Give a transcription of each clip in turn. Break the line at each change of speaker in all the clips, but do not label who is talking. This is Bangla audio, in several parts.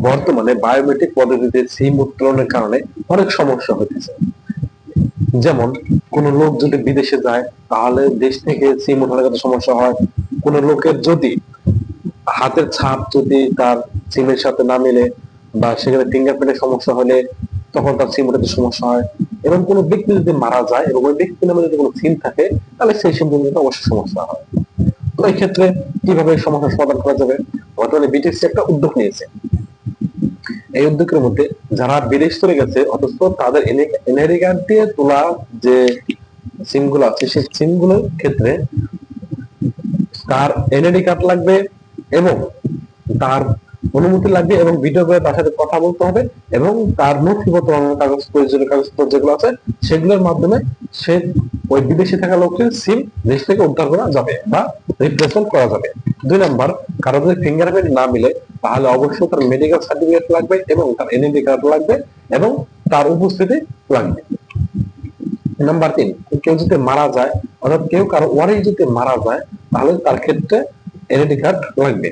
বর্তমানে বায়োমেট্রিক পদ্ধতিতে সিম উত্তোলনের কারণে অনেক সমস্যা হতেছে। যেমন কোন লোক যদি বিদেশে যায় তাহলে দেশ থেকে সিম উঠানোর একটা সমস্যা হয়। কোন লোকের যদি হাতের ছাপ যদি তার সিমের সাথে না মিলে বা সেখানে ফিঙ্গারপ্রিন্টের সমস্যা হলে তখন তার সিম উঠাতে সমস্যা হয়। এবং কোন ব্যক্তি যদি মারা যায় এবং ওই ব্যক্তির নামে যদি কোনো সিম থাকে তাহলে সেই সিম উঠাতে অবশ্যই সমস্যা হয়। তো এই ক্ষেত্রে কিভাবে সমস্যার সমাধান করা যাবে? বর্তমানে বিটিসি একটা উদ্যোগ নিয়েছে। এই উদ্যোগের মধ্যে যারা বিদেশ চলে গেছে অথচ তাদের এনআইডি কার্ড দিয়ে তোলা যে সিম গুলো আছে সেই সিম গুলোর ক্ষেত্রে তার এনআইডি কার্ড লাগবে এবং তার অনুমতি লাগবে এবং ভিডিও করে তার সাথে কথা বলতে হবে এবং তার নথিপত্র কাগজ প্রয়োজনীয় কাগজপত্র যেগুলো আছে সেগুলোর মাধ্যমে সে ওই বিদেশে থাকা লোকের সিম দেশ থেকে উদ্ধার করা যাবে বা রিপ্লেসমেন্ট করা যাবে। 2 নাম্বার, কারো যদি ফিঙ্গারপ্রিন্ট না মিলে তাহলে অবশ্যই তার মেডিকেল সার্টিফিকেট লাগবে এবং তার এনআইডি কার্ড লাগবে এবং তার উপস্থিতি লাগবে। নাম্বার 3, কেউ যদি মারা যায় অর্থাৎ কেউ কারো ওয়ারিশ যদি মারা যায় তাহলে তার ক্ষেত্রে এনআইডি কার্ড লাগবে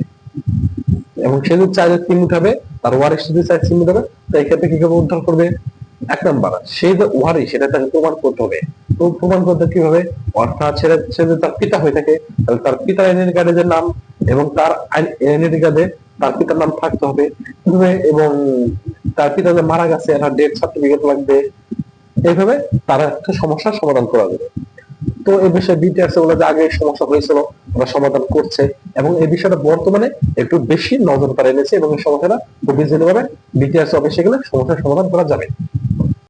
এবং সে যদি চায় সিম উঠাবে, তার ওয়ারিশ যদি চায় সিম উঠাবে, তো এই ক্ষেত্রে কিভাবে উদ্ধার করবে? 1 নাম্বার, সে যে ওয়ারিশ সেটা তাকে প্রমাণ করতে হবে। তো প্রমাণ করতে কিভাবে? অর্থাৎ সে যদি তার পিতা হয়ে থাকে তাহলে তার পিতার আইডেন্টি কার্ডে যে নাম এবং তার আইডেন্টি কার্ডে তার পিতার নাম থাকতে হবে এবং তার পিতা যে মারা গেছে তার ডেথ সার্টিফিকেট লাগবে। এইভাবে তারা একটা সমস্যার সমাধান করা যাবে। তো এই বিষয়ে বিটিআরস বলে যে আগে সমস্যা হয়েছিল ওরা সমাধান করছে এবং এই বিষয়টা বর্তমানে একটু বেশি নজর তারা এনেছে এবং এই সমস্যাটা খুব ইজিলি ভাবে বিটিআরস অফিসে গেলে সমস্যার সমাধান করা যাবে।